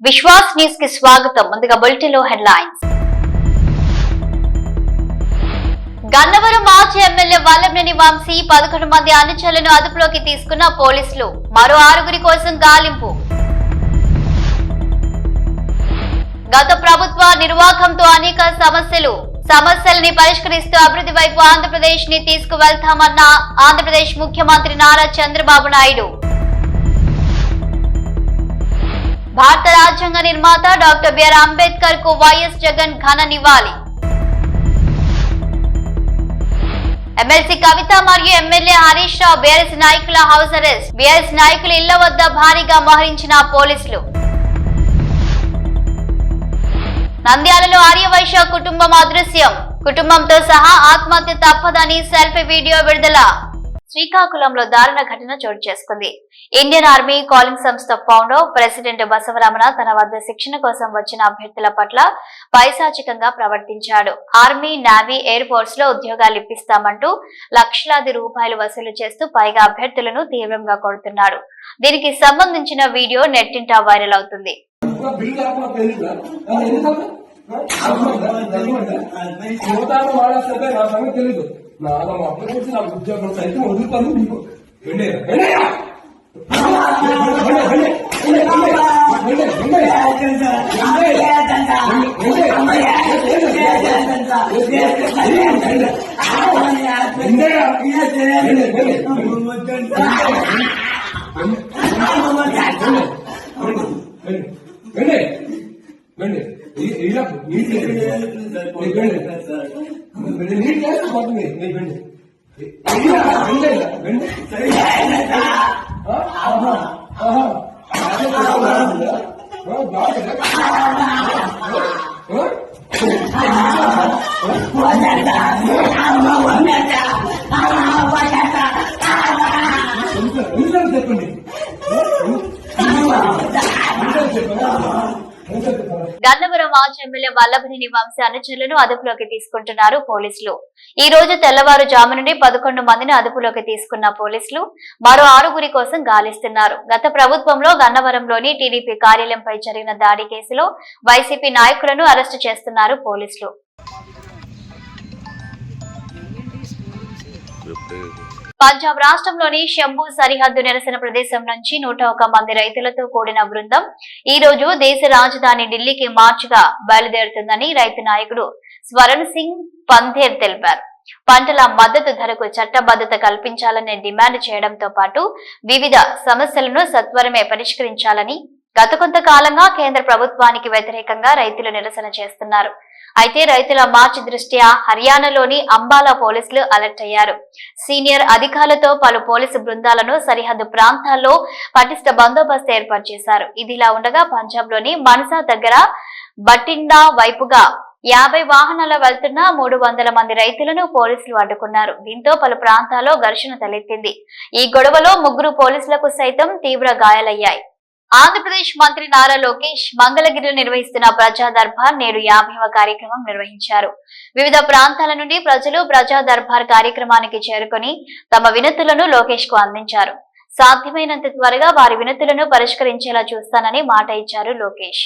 Vishwas news కి స్వాగతం. ముందుగా బులెటిన్ లో హెడ్లైన్స్. గన్నవరం మాజీ ఎమ్మెల్యే వల్లభనేని వంశీ 11 మంది అనుచరులను అదుపులోకి తీసుకున్న పోలీసులు. మరో 6 కోసం గాలింపు. గత ప్రభుత్వ నిర్వాహకంతో అనేక సమస్యలని పరిష్కరిస్తూ అభివృద్ధి వైపు ఆంధ్రప్రదేశ్ ని తీసుకువెళ్తామన్న ఆంధ్రప్రదేశ్ ముఖ్యమంత్రి నారా చంద్రబాబు నాయుడు. భారత రాజ్యాంగ నిర్మాత డాక్టర్ బిఆర్ అంబేద్కర్ కు వైఎస్ జగన్ ఘన నివాళి. ఎమ్మెల్సీ కవిత మరియు ఎమ్మెల్యే హరీష్ రావు బీఆర్ఎస్ నాయకుల హౌస్ అరెస్ట్. బీఆర్ఎస్ నాయకుల ఇళ్ల వద్ద భారీగా మోహరించిన పోలీసులు. నంద్యాలలో ఆర్యవైశ్య కుటుంబం అదృశ్యం. కుటుంబంతో సహా ఆత్మహత్య తప్పదని సెల్ఫీ వీడియో విడుదల. శ్రీకాకుళంలో దారుణ ఘటన చోటు చేసుకుంది. ఇండియన్ ఆర్మీ కాలింగ్ సంస్థ ఫౌండర్ ప్రెసిడెంట్ బసవరమణ తన వద్ద శిక్షణ కోసం వచ్చిన అభ్యర్థుల పట్ల పైశాచికంగా ప్రవర్తించాడు. ఆర్మీ, నేవీ, ఎయిర్ ఫోర్స్ లో ఉద్యోగాలు ఇప్పిస్తామంటూ లక్షలాది రూపాయలు వసూలు చేస్తూ పైగా అభ్యర్థులను తీవ్రంగా కొడుతున్నాడు. దీనికి సంబంధించిన వీడియో నెట్టింట వైరల్ అవుతుంది. ఉద్యోగం సైతం వదులుతాను మీకు చెప్పండి. గన్నవరం మాజీ ఎమ్మెల్యే వల్లభనేని వంశీ అనుచరులను అదుపులోకి తీసుకుంటున్నారు పోలీసులు. ఈ రోజు తెల్లవారుజాము నుండి 11 మందిని అదుపులోకి తీసుకున్న పోలీసులు మరో 6 కోసం గాలిస్తున్నారు. గత ప్రభుత్వంలో గన్నవరంలోని టీడీపీ కార్యాలయంపై జరిగిన దాడి కేసులో వైసీపీ నాయకులను అరెస్టు చేస్తున్నారు పోలీసులు. పంజాబ్ రాష్ట్రంలోని శంభు సరిహద్దు నిరసన ప్రదేశం నుంచి 101 మంది రైతులతో కూడిన బృందం ఈ రోజు దేశ రాజధాని ఢిల్లీకి మార్చిగా బయలుదేరుతుందని రైతు నాయకుడు స్వరణ్ సింగ్ పంధేర్ తెలిపారు. పంటల మద్దతు ధరకు చట్టబద్ధత కల్పించాలని డిమాండ్ చేయడంతో పాటు వివిధ సమస్యలను సత్వరమే పరిష్కరించాలని గత కొంతకాలంగా కేంద్ర ప్రభుత్వానికి వ్యతిరేకంగా రైతులు నిరసన చేస్తున్నారు. అయితే రైతుల మార్చి దృష్ట్యా హర్యానాలోని అంబాలా పోలీసులు అలర్ట్ అయ్యారు. సీనియర్ అధికారులతో పలు పోలీసు బృందాలను సరిహద్దు ప్రాంతాల్లో పటిష్ట బందోబస్తు ఏర్పాటు చేశారు. ఇదిలా ఉండగా పంజాబ్ లోని మనసా దగ్గర బటిండా వైపుగా 50 వాహనాల వెళ్తున్న 300 మంది రైతులను పోలీసులు అడ్డుకున్నారు. దీంతో పలు ప్రాంతాల్లో ఘర్షణ తలెత్తింది. ఈ గొడవలో 3 పోలీసులకు సైతం తీవ్ర గాయాలయ్యాయి. ఆంధ్రప్రదేశ్ మంత్రి నారా లోకేష్ మంగళగిరిలో నిర్వహిస్తున్న ప్రజా దర్బార్ నేడు 50వ కార్యక్రమం నిర్వహించారు. వివిధ ప్రాంతాల నుండి ప్రజలు ప్రజా దర్బార్ కార్యక్రమానికి చేరుకుని తమ వినతులను లోకేష్ కు అందించారు. సాధ్యమైనంత త్వరగా వారి వినతులను పరిష్కరించేలా చూస్తానని మాట ఇచ్చారు లోకేష్.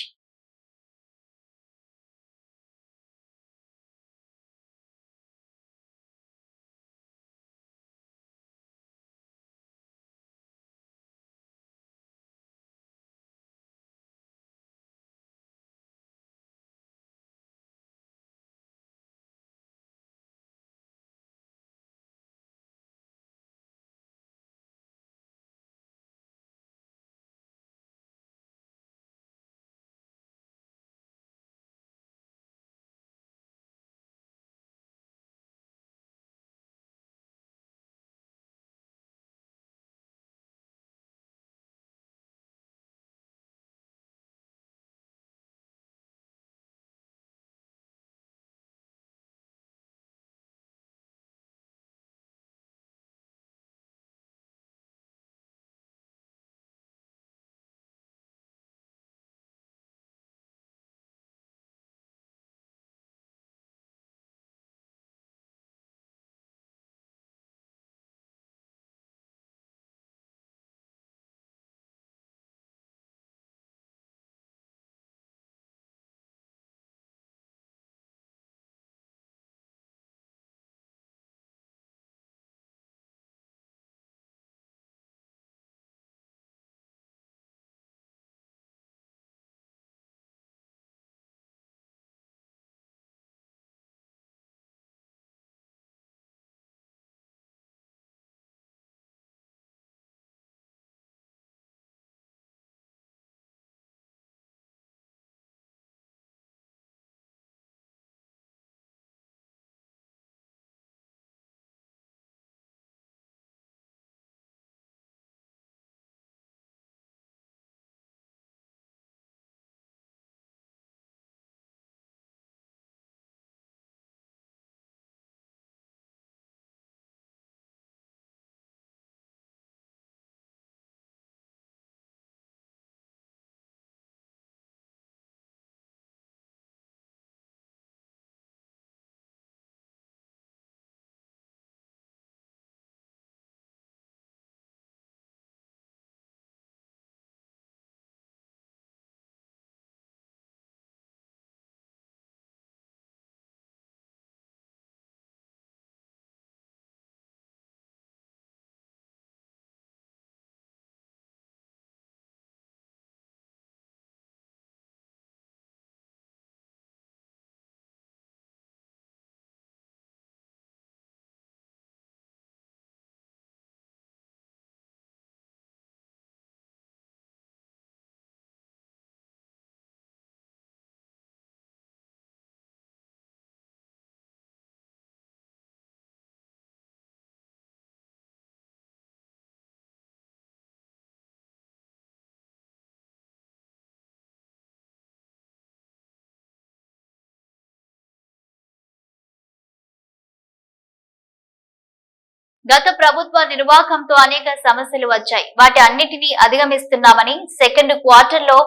గత ప్రభుత్వ నిర్వాహకంతో అనేక సమస్యలు వచ్చాయి. వాటి అన్నిటినీ అధిగమిస్తున్నామని సెకండ్ క్వార్టర్ లో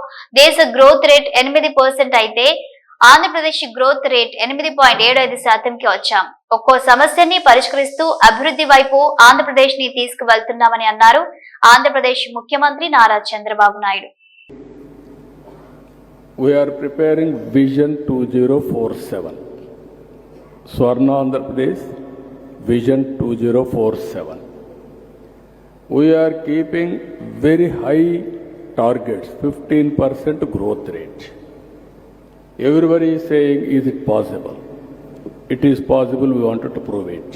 దేశ గ్రోత్ రేట్ 8% అయితే ఆంధ్రప్రదేశ్ గ్రోత్ రేట్ 8.75%కి వచ్చాం. ఒక్కో సమస్యని పరిష్కరిస్తూ అభివృద్ధి వైపు ఆంధ్రప్రదేశ్ ని తీసుకువెళ్తున్నామని అన్నారు ఆంధ్రప్రదేశ్ ముఖ్యమంత్రి Nara Chandrababu Naidu. We are preparing Vision 2047. Swarna Andhra Pradesh Vision 2047. We are keeping very high targets, 15% growth rate. Everybody is saying, is it possible? It is possible, we wanted to prove it.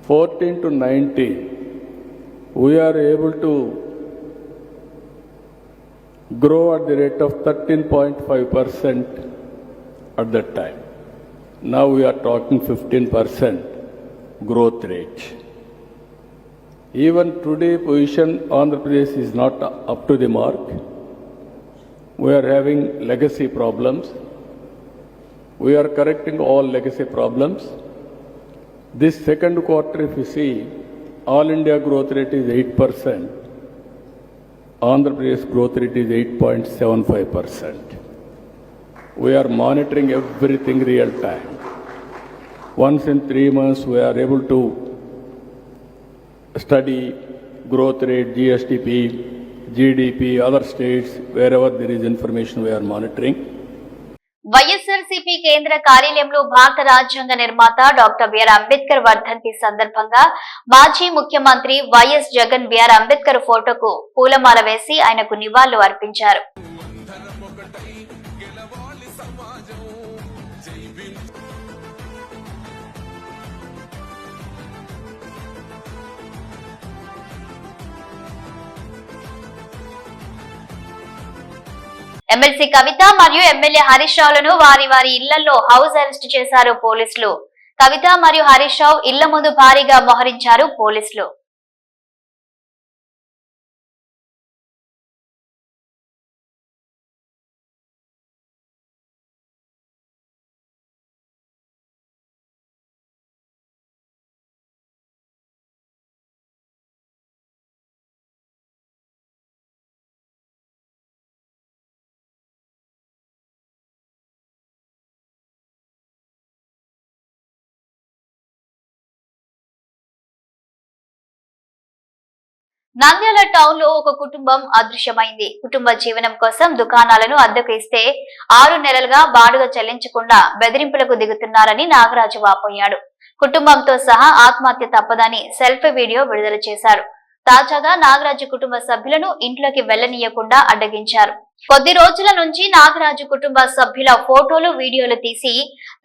14 to 19, we are able to grow at the rate of 13.5% at that time. Now we are talking 15% growth rate. Even today position Andhra Pradesh is not up to the mark. We are having legacy problems. We are correcting all legacy problems. This second quarter, if you see, all India growth rate is 8%. Andhra Pradesh growth rate is 8.75%. We are monitoring everything real time. Once in 3 months, we are able to study growth rate, GSDP, GDP, other states, wherever there is information we are monitoring. YSRCP కేంద్ర కార్యాలయంలో భారత రాజ్యాంగ నిర్మాత doctor BR Ambedkar వర్ధంతి సందర్భంగా మాజీ ముఖ్యమంత్రి YS Jagan BR Ambedkar ఫోటోకు పూలమాల వేసి ఆయనకు నివాళులు అర్పించారు. ఎమ్మెల్సీ కవిత మరియు ఎమ్మెల్యే హరీష్ రావులను వారి వారి ఇళ్లలో హౌస్ అరెస్ట్ చేశారు పోలీసులు. కవిత మరియు హరీష్ రావు ఇళ్ల ముందు భారీగా మోహరించారు పోలీసులు. నంద్యాల టౌన్ లో ఒక కుటుంబం అదృశ్యమైంది. కుటుంబ జీవనం కోసం దుకాణాలను అద్దెకు ఇస్తే 6 నెలలుగా బాడుగ చెల్లించకుండా బెదిరింపులకు దిగుతున్నారని నాగరాజు వాపోయాడు. కుటుంబంతో సహా ఆత్మహత్య తప్పదని సెల్ఫీ వీడియో విడుదల చేశారు. తాజాగా నాగరాజు కుటుంబ సభ్యులను ఇంట్లోకి వెళ్లనీయకుండా అడ్డగించారు. కొద్ది రోజుల నుంచి నాగరాజు కుటుంబ సభ్యుల ఫోటోలు, వీడియోలు తీసి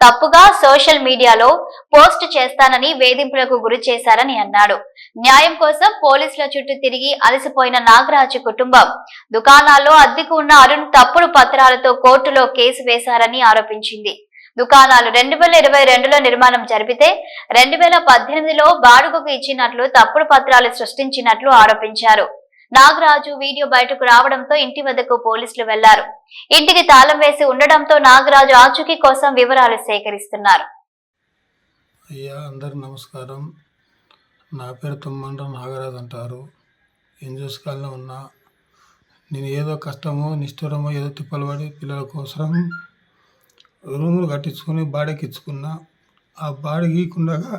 తప్పుగా సోషల్ మీడియాలో పోస్ట్ చేస్తానని వేధింపులకు గురి చేశారని అన్నాడు. న్యాయం కోసం పోలీసుల చుట్టూ తిరిగి అలసిపోయిన నాగరాజు కుటుంబం దుకాణాల్లో అద్దెకు ఉన్న అరుణ్ తప్పుడు పత్రాలతో కోర్టులో కేసు వేశారని ఆరోపించింది. దుకాణాలు 2022లో నిర్మాణం జరిపితే 2018లో బాడుగకు ఇచ్చినట్లు తప్పుడు పత్రాలు సృష్టించినట్లు ఆరోపించారు. నాగరాజు వీడియో బయటకు రావడంతో ఇంటి వద్దకు పోలీసులు వెళ్లారు. ఇంటికి తాళం వేసి ఉండడంతో నాగరాజు ఆచూకీ కోసం వివరాలు సేకరిస్తున్నారు. అయ్యా, అందరికి నమస్కారం. నా పేరు తుమ్మండ్ర నాగరాజు అంటారు. ఎన్జిఓస్ కాలనీ ఉన్నా. నేను ఏదో కష్టమో నిష్ఠురమో ఏదో తిప్పలు పడి పిల్లల కోసం రూములు కట్టించుకొని బాడీకి ఇచ్చుకున్నా. ఆ బాడీ గీకుండగా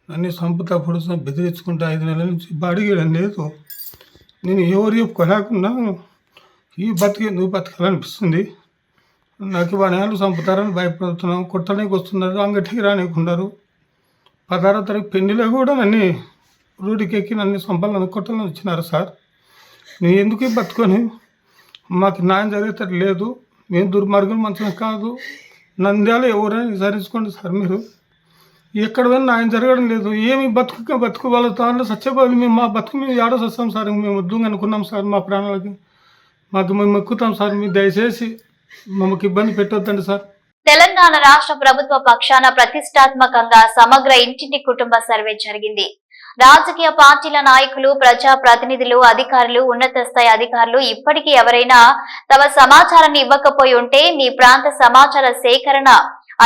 నన్ను సంపుతప్పుడు బెదిరించుకుంటే 5 నెలల నుంచి బాడీ గీయడం లేదు. నేను ఎవరు చెప్పుకోలేకుండా ఈ నువ్వు బతకాలనిపిస్తుంది. నాకు 10 నెలలు చంపుతారని భయపడుతున్నాం. కొట్టడానికి వస్తున్నారు, అంగటికి రానికున్నారు. 16వ తారీఖు పెళ్లిలో కూడా నన్ను రోడ్డుకి ఎక్కి నన్ను చంపాలని కొట్టాలని వచ్చినారు సార్. నేను ఎందుకు బతుకొని మాకు న్యాయం జరిగేటట్టు లేదు. మేము దుర్మార్గం మంచిగా కాదు. నంద్యాల ఎవరైనా విచారించుకోండి సార్. మీరు ఎక్కడ పోయినా న్యాయం జరగడం లేదు. ఏమి బతుకు వాళ్ళ తాను సత్యబాబు మేము మా బతుకు మేము ఏడో వస్తాం సార్. మేము వద్దు అనుకున్నాం సార్. మా ప్రాణాలకి మేము ఎక్కుతాం సార్. మీరు దయచేసి మమ్మల్ని ఇబ్బంది పెట్టొద్దండి సార్. తెలంగాణ రాష్ట్ర ప్రభుత్వ పక్షాన ప్రతిష్టాత్మకంగా సమగ్ర ఇంటింటి కుటుంబ సర్వే జరిగింది. రాజకీయ పార్టీల నాయకులు, ప్రజా ప్రతినిధులు, అధికారులు, ఉన్నత స్థాయి అధికారులు ఇప్పటికీ ఎవరైనా తమ సమాచారాన్ని ఇవ్వకపోయి ఉంటే మీ ప్రాంత సమాచార సేకరణ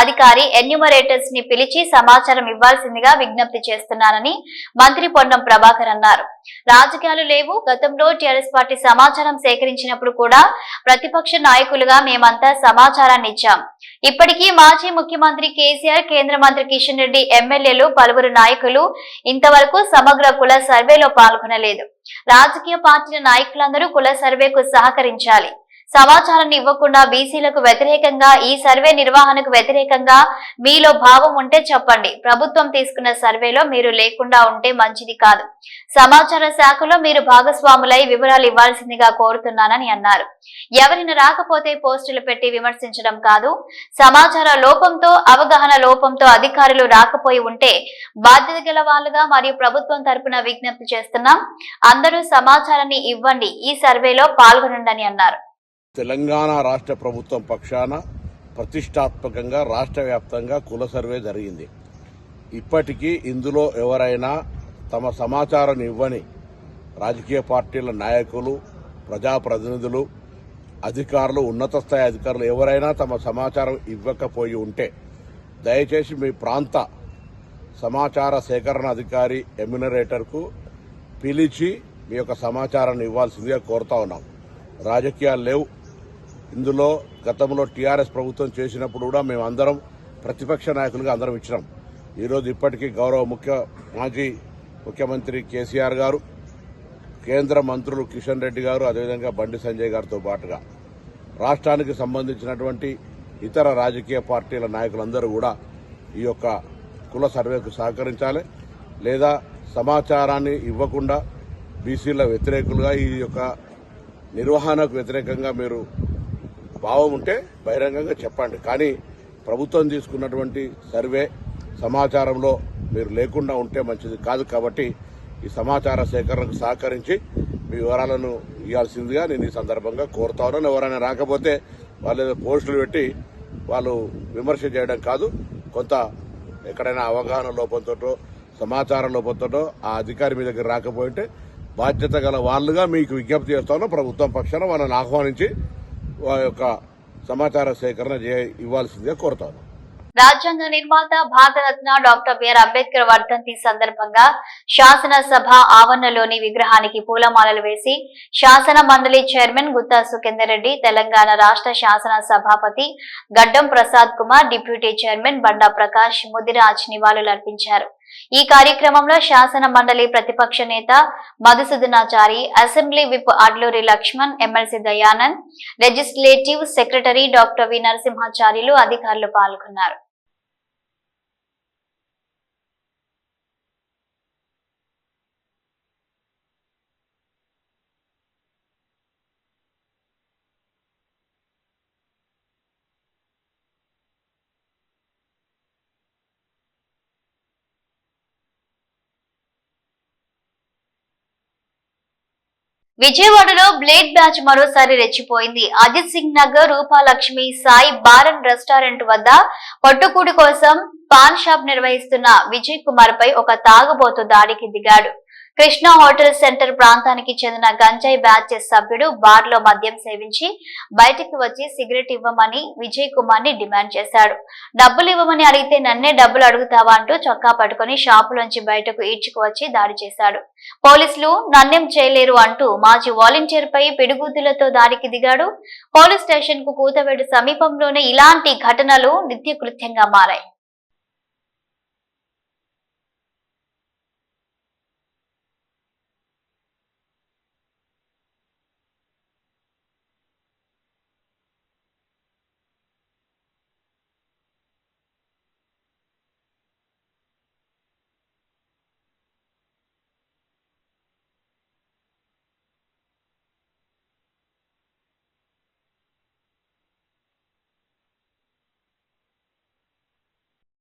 అధికారి ఎన్యూమరేటర్స్ ని పిలిచి సమాచారం ఇవ్వాల్సిందిగా విజ్ఞప్తి చేస్తున్నానని మంత్రి పొన్నం ప్రభాకర్ అన్నారు. రాజకీయాలు లేవు. గతంలో టీఆర్ఎస్ పార్టీ సమాచారం సేకరించినప్పుడు కూడా ప్రతిపక్ష నాయకులుగా మేమంతా సమాచారాన్ని ఇచ్చాం. ఇప్పటికీ మాజీ ముఖ్యమంత్రి కేసీఆర్, కేంద్ర మంత్రి కిషన్ రెడ్డి, ఎమ్మెల్యేలు, పలువురు నాయకులు ఇంతవరకు సమగ్ర కుల సర్వేలో పాల్గొనలేదు. రాజకీయ పార్టీల నాయకులందరూ కుల సర్వేకు సహకరించాలి. సమాచారాన్ని ఇవ్వకుండా బీసీలకు వ్యతిరేకంగా, ఈ సర్వే నిర్వహణకు వ్యతిరేకంగా మీలో భావం ఉంటే చెప్పండి. ప్రభుత్వం తీసుకున్న సర్వేలో మీరు లేకుండా ఉంటే మంచిది కాదు. సమాచార శాఖలో మీరు భాగస్వాములై వివరాలు ఇవ్వాల్సిందిగా కోరుతున్నానని అన్నారు. ఎవరిని రాకపోతే పోస్టులు పెట్టి విమర్శించడం కాదు. సమాచార లోపంతో, అవగాహన లోపంతో అధికారులు రాకపోయి ఉంటే బాధ్యత గల వాళ్లుగా మరియు ప్రభుత్వం తరపున విజ్ఞప్తి చేస్తున్నాం. అందరూ సమాచారాన్ని ఇవ్వండి, ఈ సర్వేలో పాల్గొనండి అన్నారు. తెలంగాణ రాష్ట్ర ప్రభుత్వం పక్షాన ప్రతిష్టాత్మకంగా రాష్ట్ర వ్యాప్తంగా కుల సర్వే జరిగింది. ఇప్పటికీ ఇందులో ఎవరైనా తమ సమాచారం ఇవ్వని రాజకీయ పార్టీల నాయకులు, ప్రజాప్రతినిధులు, అధికారులు, ఉన్నత స్థాయి అధికారులు ఎవరైనా తమ సమాచారం ఇవ్వకపోయి ఉంటే దయచేసి మీ ప్రాంత సమాచార సేకరణ అధికారి ఎమ్యునరేటర్కు పిలిచి మీ యొక్క సమాచారాన్ని ఇవ్వాల్సిందిగా కోరుతా ఉన్నాం. రాజకీయాలు లేవు. ఇందులో గతంలో టీఆర్ఎస్ ప్రభుత్వం చేసినప్పుడు కూడా మేమందరం ప్రతిపక్ష నాయకులుగా అందరం ఇచ్చినాం. ఈరోజు ఇప్పటికీ గౌరవ మాజీ ముఖ్యమంత్రి కేసీఆర్ గారు, కేంద్ర మంత్రులు కిషన్ రెడ్డి గారు, అదేవిధంగా బండి సంజయ్ గారితో పాటుగా రాష్ట్రానికి సంబంధించినటువంటి ఇతర రాజకీయ పార్టీల నాయకులందరూ కూడా ఈ యొక్క కుల సర్వేకు సహకరించాలి. లేదా సమాచారాన్ని ఇవ్వకుండా బీసీల వ్యతిరేకులుగా, ఈ యొక్క నిర్వహణకు వ్యతిరేకంగా మీరు భావం ఉంటే బహిరంగంగా చెప్పండి. కానీ ప్రభుత్వం తీసుకున్నటువంటి సర్వే సమాచారంలో మీరు లేకుండా ఉంటే మంచిది కాదు. కాబట్టి ఈ సమాచార సేకరణకు సహకరించి మీ వివరాలను ఇవ్వాల్సిందిగా నేను ఈ సందర్భంగా కోరుతా ఉన్నాను. ఎవరైనా రాకపోతే వాళ్ళు పోస్టులు పెట్టి వాళ్ళు విమర్శ చేయడం కాదు. కొంత ఎక్కడైనా అవగాహన లోపంతోటో, సమాచార లోపంతోటో ఆ అధికారి మీ దగ్గర రాకపోయింటే బాధ్యత గల వాళ్లుగా మీకు విజ్ఞప్తి చేస్తాను. ప్రభుత్వం పక్షాన వాళ్ళని ఆహ్వానించి వారి యొక్క సమాచార సేకరణ ఇవ్వాల్సిందిగా కోరుతాను. రాజ్యాంగ నిర్మాత భారతరత్న డాక్టర్ బిఆర్ అంబేద్కర్ వర్ధంతి సందర్భంగా శాసనసభ ఆవరణలోని విగ్రహానికి పూలమాలలు వేసి శాసన మండలి చైర్మన్ గుత్తా సుఖేందర్ రెడ్డి, తెలంగాణ రాష్ట్ర శాసన సభాపతి గడ్డం ప్రసాద్ కుమార్, డిప్యూటీ చైర్మన్ బండా ప్రకాష్ ముదిరాజ్ నివాళులర్పించారు. ఈ కార్యక్రమంలో శాసన మండలి ప్రతిపక్ష నేత Madhusudhanachari, assembly whip Adluri Laxman, MLC Dayanand, legislative secretary doctor V Narasimhacharyulu, అధికారులు పాల్గొన్నారు. విజయవాడలో బ్లేడ్ బ్యాచ్ మరోసారి రెచ్చిపోయింది. Ajith Singh Nagar Rupalakshmi Sai bar and restaurant వద్ద పట్టుకూడి కోసం పాన్ షాప్ నిర్వహిస్తున్న విజయ్ కుమార్ పై ఒక తాగుబోతు దాడికి దిగాడు. కృష్ణ హోటల్ సెంటర్ ప్రాంతానికి చెందిన గంజాయి బ్యాచ్ సభ్యుడు బార్ లో మద్యం సేవించి బయటికి వచ్చి సిగరెట్ ఇవ్వమని విజయ్ కుమార్ ని డిమాండ్ చేశాడు. డబ్బులు ఇవ్వమని అడిగితే నన్నే డబ్బులు అడుగుతావా అంటూ చొక్కా పట్టుకుని షాపులోంచి బయటకు ఈడ్చుకు వచ్చి దాడి చేశాడు. పోలీసులు నన్నేం చేయలేరు అంటూ మాజీ వాలంటీర్ పై పిడుగుద్దులతో దాడికి దిగాడు. పోలీస్ స్టేషన్ కు కూతవేడు సమీపంలోనే ఇలాంటి ఘటనలు నిత్యకృత్యంగా మారాయి.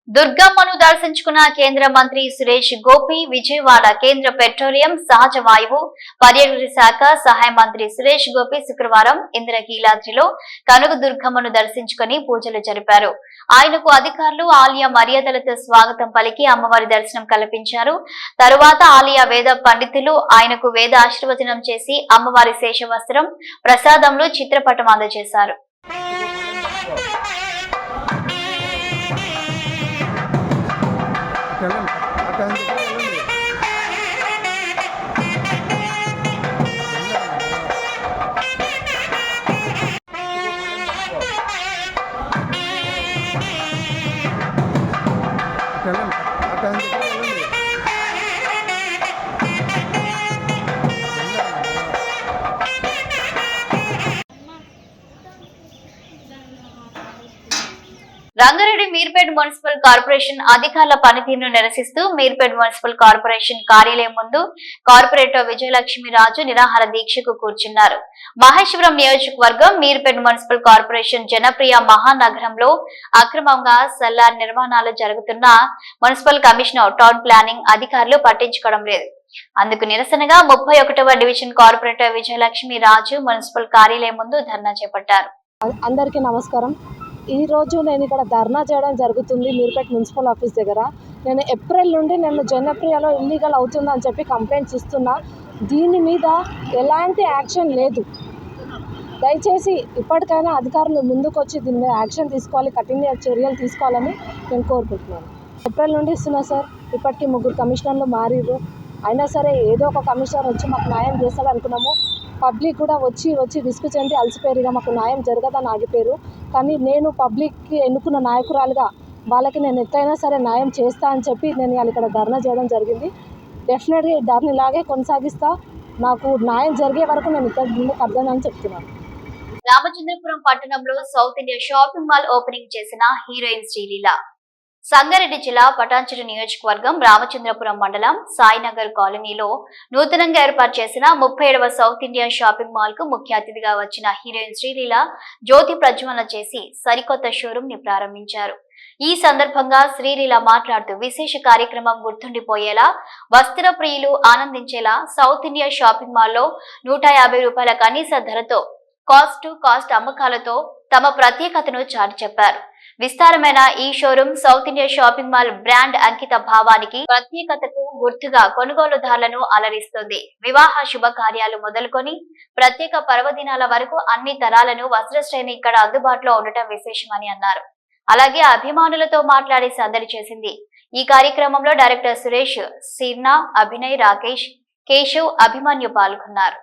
దుర్గమ్మను దర్శించుకున్న కేంద్ర మంత్రి సురేష్ గోపి. విజయవాడ కేంద్ర పెట్రోలియం, సహజ వాయువు, పర్యాటక శాఖ సహాయ మంత్రి సురేష్ గోపి శుక్రవారం ఇంద్రకీలాద్రిలో కనక దుర్గమ్మను దర్శించుకుని పూజలు జరిపారు. ఆయనకు అధికారులు ఆలయ మర్యాదలతో స్వాగతం పలికి అమ్మవారి దర్శనం కల్పించారు. తరువాత ఆలయ వేద పండితులు ఆయనకు వేద ఆశీర్వచనం చేసి అమ్మవారి శేషవస్త్రం, ప్రసాదంలో చిత్రపటం అందజేశారు. రంగారెడ్డి మీర్పేట్ మున్సిపల్ కార్పొరేషన్ అధికారుల పనితీరును నిరసిస్తూ మీర్పేట్ మున్సిపల్ కార్పొరేషన్ కార్యాలయం ముందు కార్పొరేటర్ విజయలక్ష్మి రాజు నిరాహార దీక్షకు కూర్చున్నారు. మహేశ్వరం నియోజకవర్గం మీర్పేట్ మున్సిపల్ కార్పొరేషన్ జనప్రియ మహానగరంలో అక్రమంగా సల్లార్ నిర్మాణాలు జరుగుతున్న మున్సిపల్ కమిషనర్ టౌన్ ప్లానింగ్ అధికారులు పట్టించుకోవడం లేదు. అందుకు నిరసనగా 31వ డివిజన్ కార్పొరేటర్ విజయలక్ష్మి రాజు మున్సిపల్ కార్యాలయం ముందు ధర్నా చేపట్టారు. అందరికీ నమస్కారం. ఈరోజు నేను ఇక్కడ ధర్నా చేయడం జరుగుతుంది మీర్పేట్ మున్సిపల్ ఆఫీస్ దగ్గర. నేను ఏప్రిల్ నుండి నేను జనప్రియలో ఇల్లీగల్ అవుతుందని చెప్పి కంప్లైంట్స్ ఇస్తున్నా. దీని మీద ఎలాంటి యాక్షన్ లేదు. దయచేసి ఇప్పటికైనా అధికారులు ముందుకు వచ్చి దీని మీద యాక్షన్ తీసుకోవాలి, కఠిన చర్యలు తీసుకోవాలని నేను కోరుకుంటున్నాను. ఏప్రిల్ నుండి ఇస్తున్నా సార్. ఇప్పటికీ 3 కమిషనర్లు మారిర్రు. అయినా సరే ఏదో ఒక కమిషనర్ వచ్చి మాకు న్యాయం చేస్తాడు అనుకున్నాము. పబ్లిక్ కూడా వచ్చి విసుగు చెంది అలసిపోయారు, మాకు న్యాయం జరగదని ఆగిపోయారు. కానీ నేను పబ్లిక్కి ఎన్నుకున్న నాయకురాలుగా వాళ్ళకి నేను ఎట్లయినా సరే న్యాయం చేస్తా అని చెప్పి నేను ఇక్కడ ధర్నా చేయడం జరిగింది. డెఫినెట్గా ఈ ధర్నా ఇలాగే కొనసాగిస్తా. నాకు న్యాయం జరిగే వరకు నేను ఇక్కడ ముందుకు అర్థమని చెప్తున్నాను. రామచంద్రపురం పట్టణంలో south India shopping mall opening చేసిన హీరోయిన్ శ్రీలీల. సంగారెడ్డి జిల్లా పటాన్చెరు నియోజకవర్గం రామచంద్రపురం మండలం సాయినగర్ కాలనీలో నూతనంగా ఏర్పాటు చేసిన 37వ సౌత్ ఇండియా షాపింగ్ మాల్ కు ముఖ్య అతిథిగా వచ్చిన హీరోయిన్ శ్రీలీల జ్యోతి ప్రజ్వలన చేసి సరికొత్త షోరూం ని ప్రారంభించారు. ఈ సందర్భంగా శ్రీలీల మాట్లాడుతూ విశేష కార్యక్రమం గుర్తుండిపోయేలా, వస్త్ర ప్రియులు ఆనందించేలా సౌత్ ఇండియా షాపింగ్ మాల్లో 150 రూపాయల కనీస ధరతో కాస్ట్ టు కాస్ట్ అమ్మకాలతో తమ ప్రత్యేకతను చాటి చెప్పారు. విస్తారమైన ఈ showroom south India shopping mall brand అంకిత భావానికి, ప్రత్యేకతకు గుర్తుగా కొనుగోలుదారులను అలరిస్తుంది. వివాహ శుభకార్యాలు మొదలుకొని ప్రత్యేక పర్వదినాల వరకు అన్ని తరాలను వస్త్ర శ్రేణి ఇక్కడ అందుబాటులో ఉండటం విశేషమని అన్నారు. అలాగే అభిమానులతో మాట్లాడి సందడి చేసింది. ఈ కార్యక్రమంలో డైరెక్టర్ సురేష్, సీర్నా, అభినయ్, రాకేష్, కేశవ్, అభిమన్యు పాల్గొన్నారు.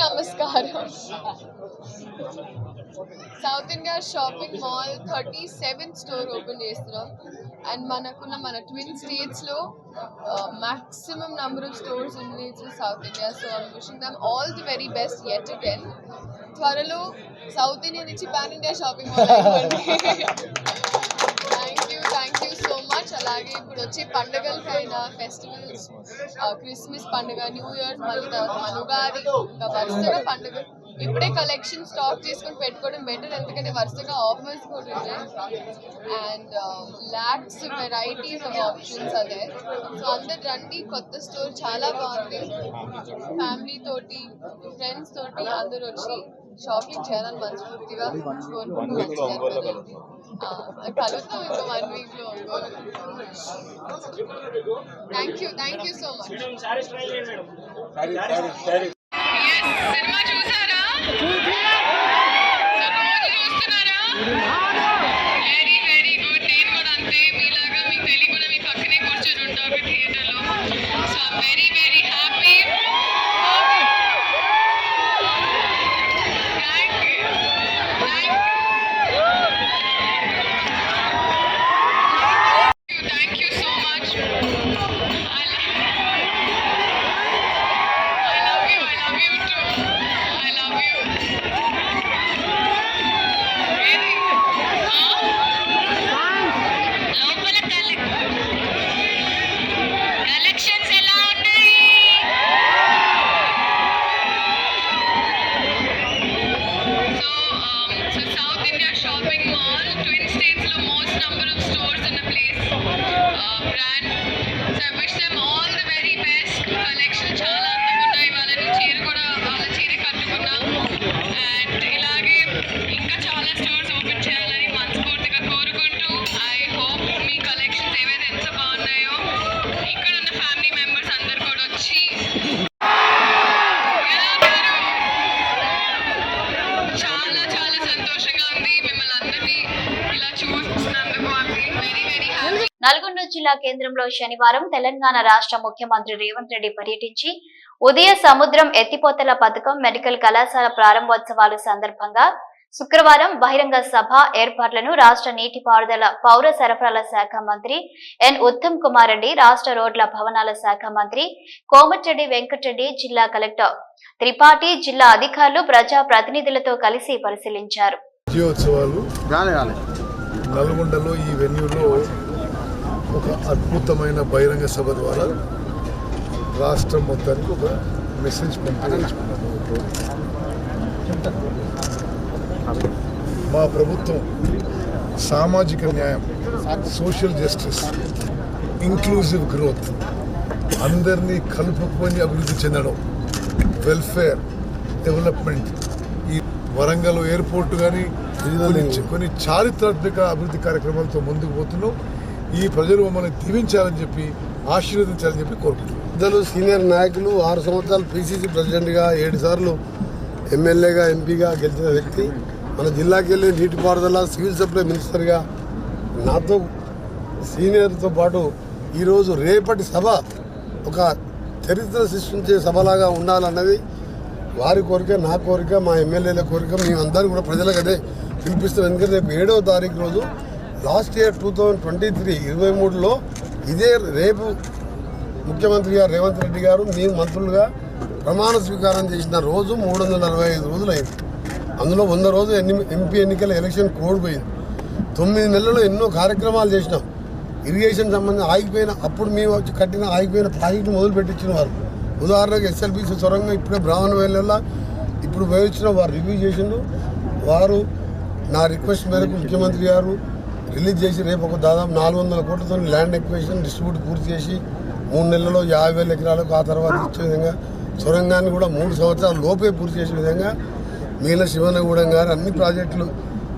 నమస్కారం. South India shopping mall 37th store open చేస్తున్నాం. అండ్ మన ట్విన్ స్టేట్స్లో maximum number of stores ఉంది south India. So I'm wishing them all the very best yet again. త్వరలో సౌత్ ఇండియా నుంచి pan India shopping mall thank you so much. అలాగే ఇప్పుడు వచ్చే పండుగలకైనా, festivals, Christmas పండుగ, న్యూ ఇయర్, మళ్ళీ తర్వాత మన ఉగాది, ఇంకా వరుసగా పండుగ ఇప్పుడే కలెక్షన్ స్టాక్ చేసుకొని పెట్టుకోవడం బెటర్. ఎందుకంటే వరుసగా ఆఫర్స్ కూడా ఉన్నాయి. And lakhs varieties of options అదే. సో అందరు రండి, కొత్త స్టోర్ చాలా బాగుంది. ఫ్యామిలీ తోటి, ఫ్రెండ్స్ తోటి అందరూ వచ్చి షాపింగ్ చేయాలని మనస్ఫూర్తిగా కోరుకుంటున్నాను. కలుద్దాం ఇంకో 1 week లో. Thank you so much. Cinema చూసారా? Very very good. నేను కూడా అంతే, మీలాగా మీకు తెలియకుండా మీ పక్కనే కూర్చొని ఉంటా ఒక థియేటర్లో. So very very happy. Thank you so much. Collections ఎలా ఉన్నాయి? జిల్లా కేంద్రంలో శనివారం తెలంగాణ రాష్ట్ర ముఖ్యమంత్రి రేవంత్ రెడ్డి పర్యటించి ఉదయ సముద్రం ఎత్తిపోతల పథకం మెడికల్ కళాశాల ప్రారంభోత్సవాలు సందర్భంగా శుక్రవారం బహిరంగ సభ ఏర్పాట్లను రాష్ట్ర నీటిపారుదల పౌర సరఫరాల శాఖ మంత్రి ఎన్ ఉత్తమ్ కుమార్ రెడ్డి, రాష్ట్ర రోడ్ల భవనాల శాఖ మంత్రి కోమటిరెడ్డి వెంకటరెడ్డి, జిల్లా కలెక్టర్ త్రిపాఠి, జిల్లా అధికారులు, ప్రజా ప్రతినిధులతో కలిసి పరిశీలించారు. నల్గొండలో ఈ వెన్యూలో ఒక అద్భుతమైన బహిరంగ సభ ద్వారా రాష్ట్రం మొత్తానికి ఒక మెసేజ్ పంపించుకున్నాము. మా ప్రభుత్వం సామాజిక న్యాయం, సోషల్ జస్టిస్, ఇంక్లూజివ్ గ్రోత్, అందరినీ కలుపుకొని అభివృద్ధి చెందడం, వెల్ఫేర్, డెవలప్మెంట్, ఈ వరంగల్ ఎయిర్పోర్ట్ కానీ కొన్ని చారిత్రాత్మక అభివృద్ధి కార్యక్రమాలతో ముందుకు పోతున్నాం. ఈ ప్రజలు మమ్మల్ని దీవించాలని చెప్పి, ఆశీర్వదించాలని చెప్పి కోరుకుంటున్నాం. పెద్దలు, సీనియర్ నాయకులు, 6 సంవత్సరాలు పిసిసి ప్రెసిడెంట్గా, 7 సార్లు ఎమ్మెల్యేగా, ఎంపీగా గెలిచిన వ్యక్తి, మన జిల్లాకి వెళ్ళి నీటిపారుదల, సివిల్ సప్లై మినిస్టర్గా నాతో సీనియర్తో పాటు ఈరోజు రేపటి సభ ఒక చరిత్ర సృష్టించే సభలాగా ఉండాలన్నది వారి కోరిక, నా కోరిక, మా ఎమ్మెల్యేల కోరిక. మేమందరం కూడా ప్రజలకు అదే పిలిపిస్తున్నాం. ఎందుకంటే రేపు 7వ తారీఖు రోజు లాస్ట్ ఇయర్ 2023లో ఇదే రేపు ముఖ్యమంత్రి గారు రేవంత్ రెడ్డి గారు మేము మంత్రులుగా ప్రమాణ స్వీకారం చేసిన రోజు 345 రోజులు అయింది. అందులో 100 రోజులు ఎంపీ ఎన్నికల ఎలక్షన్ కోడ్ పోయింది. 9 నెలల్లో ఎన్నో కార్యక్రమాలు చేసినాం. ఇరిగేషన్ సంబంధించి ఆగిపోయిన, అప్పుడు మేము వచ్చి కట్టిన ఆగిపోయిన ప్రాజెక్టు మొదలు పెట్టించిన వారు. ఉదాహరణకు ఎస్ఎల్బీసీ సొరంగం ఇప్పుడే బ్రాహ్మణవేళ్ళ ఇప్పుడు వేయించిన వారు రివ్యూ చేసిండు. వారు నా రిక్వెస్ట్ మేరకు ముఖ్యమంత్రి గారు రిలీజ్ చేసి రేపు ఒక దాదాపు 400 కోట్లతో ల్యాండ్ ఎక్విజిషన్ డిస్ట్రిబ్యూట్ పూర్తి చేసి 3 నెలల్లో 50,000 ఎకరాలకు, ఆ తర్వాత ఇచ్చే విధంగా సొరంగాన్ని కూడా 3 సంవత్సరాల లోపే పూర్తి చేసే విధంగా మిగిలిన శివనగూడెం గారు అన్ని ప్రాజెక్టులు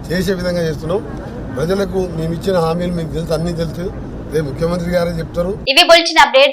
చేసే విధంగా చేస్తున్నాం. ప్రజలకు మేము ఇచ్చిన హామీలు మీకు తెలుసు, అన్నీ తెలుసు. రేపు ముఖ్యమంత్రి గారే చెప్తారు. ఇవి బులెటిన్ అప్డేట్స్.